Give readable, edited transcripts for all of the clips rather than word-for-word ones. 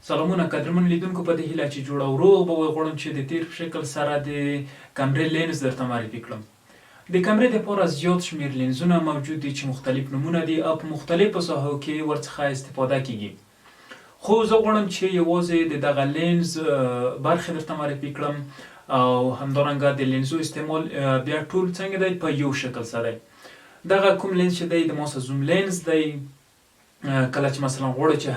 سلامونه قدرمن لیدونکو، په دې هیله چې جوړ او روغ به وغواړم چې د تیر په شکل سره د کمرې لینز درته معرفي کړم. د کمرې دپاره زیات شمېر لینزونه موجود دي چې مختلف نومونه دي او په مختلفو ساحو کې ورڅخه استفاده کیږي. خو زه غواړم چې یوازې د دغه لینز برخې درته معرفي کړم او همدارنګه د لینزو استعمال بیا ټول څنګه دی په یو شکل سره دی. دغه کوم لینز چې دی د ما سره زوم لینز دی. کله چې مثلا غواړئ چې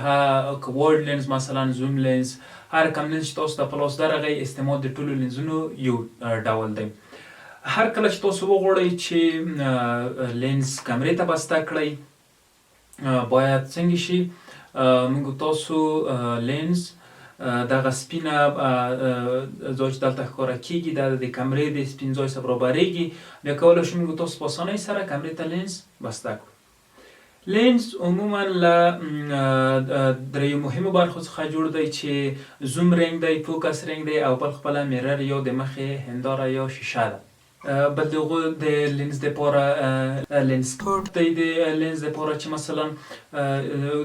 ورډ لینز مثلا زوم لینز هر کوم لینز چې تاسو ته په لاس درغی استعمال د ټولو لینزونو یو ډول دی. هر کله چې تاسو وغواړئ چې لینز کمرې ته بسته کړئ باید څنګه شي. موږ تاسو لینز دغه سپینه ځای چې دلته ښکاره کیږي دا د کمرې د سپین ځای سره برابریږي. بیا کولی شو موږ تاسو په اسانۍ سره کمرې ته لینز بسته کړو. لینز عموما له دریو مهمو برخو څخه جوړ دی چې زوم رنګ دی، فوکس رنګ دی او بل خپله میرر یا د مخې هنداره یا شیشه ده. بل دغه د لینز دپاره لینز هوډ دی. د لینز دپاره چې مثلا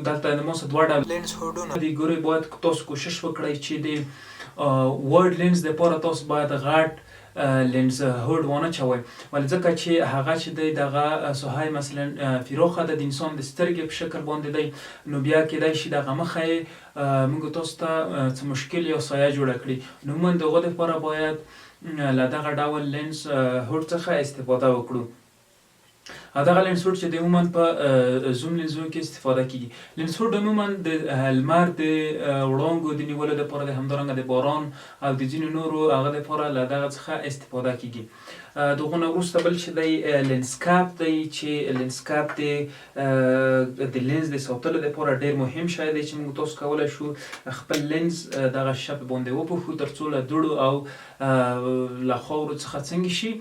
دلته د ما سره دوه ډوله لینز هوډونه دي. ګورئ باید تاسو کوشش وکړئ چې د ورډ لینز دپاره تاسو باید غټ لینز هوډ وانه چوئ، ولې ځکه چې هغه چې دی دغه ساحه مثلا فراخه ده د انسان د سترګې په شکل باندې دی، نو بیا کیدای شي دغه مخه یې موږ تاسو ته څه مشکل یا سایه جوړه کړي. نو عموما د هغه دپاره باید له دغه ډول لینز هوډ څخه استفاده وکړو. دغه لینز هوډ چې د عموما په زوم لینزونو کې استفاده کیږي. لینز هوډ عموما د لمر د وړانګو د نیولو دپاره د همدارنګه د باران او د ځینو نورو هغه دپاره له دغه څخه استفاده کیږي. دغه نه وروسته بل چې دی لینز کاپ دی چې لینز کاپ د لینز د ساتلو دپاره ډېر مهم شی دی چې موږ تاسو کولی شو خپل لینز دغه شپ باندې وپوښو تر څو له دوړو او له خاورو څخه څنګه شي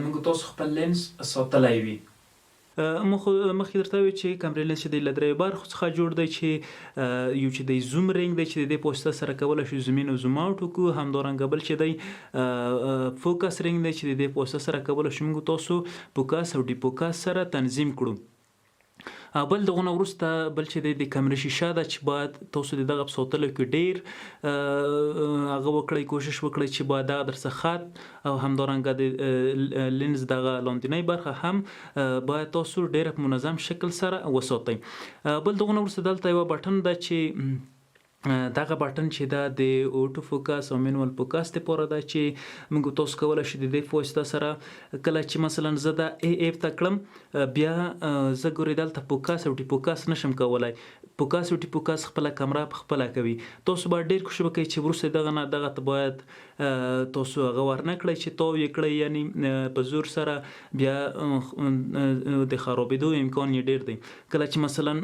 موږ تاسو خپل لینز ساتلی وي. مخکې درته وویل چې کمرې لینز چې دی له دریو برخو څخه جوړ دی چې یو چې دی زوم رنګ دی چې د دې په واسطه سره کولی شو زوم ان او زوم اوټ وکړو. همدارنګه بل چې دی فوکس رنګ دی چې د دې په واسطه سره کولی شو موږ تاسو فوکس او ډي فوکس سره تنظیم کړو. بل دغه نه وروسته بل چې دی د کمرې شیشه ده چې باید تاسو د دغه په ساتلو کې ډېر هغه وکړئ، کوشش وکړئ چې باید دغه درڅخه خط او همدارنګه د لینز دغه لاندنۍ برخه هم باید تاسو ډېر په منظم شکل سره وساتئ. بل دغه نه وروسته دلته یوه بټن ده چې دغه بټن چې دا د اوټو فوکس او مینوال فوکس دپاره ده چې موږ تاسو کولی شو د دې په واسطه سره کله چې مثلا زه دا ایف ته کړم بیا زه ګورئ دلته فوکس او ډي فوکس نشم کولی. فوکس او ډي فوکس خپله کمره په خپله کوي. تاسو باید ډېر کوشش وکړئ چې وروسته دغه نه دغه ته باید تاسو هغه ورنه کړئ چې تاو یې کړئ، یعنې په زور سره بیا د خرابېدو امکان یې ډېر دی. کله چې مثلا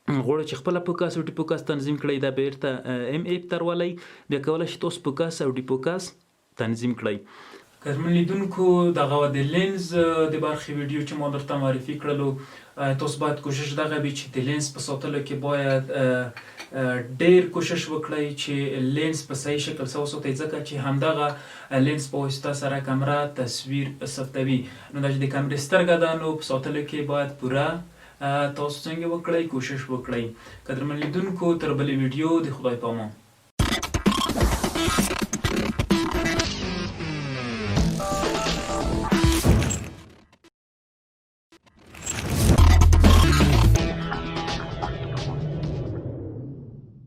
غواړئ چې خپله فوکس او ډي فوکس تنظیم کړئ دا بیرته ایم ایف ته راولئ، بیا کولی شئ تاسو فوکس او ډي فوکس تنظیم کړئ. قدرمن لیدونکو دغه د لینز د برخې ویډیو چې ما درته معرفي کړلو تاسو باید کوشش دغه وي چې د لینز په ساتلو کې باید ډېر کوشش وکړئ چې لینز په صحیح شکل سره وساتئ، ځکه چې همدغه لینز په واسطه سره کمره تصویر ثبتوي. نو دا چې د کمرې سترګه ده نو په ساتلو کې باید پوره تاسو څنګه وکړئ کوشش وکړئ. قدرمن لیدونکو تر بلې ویډیو د خدای په امان.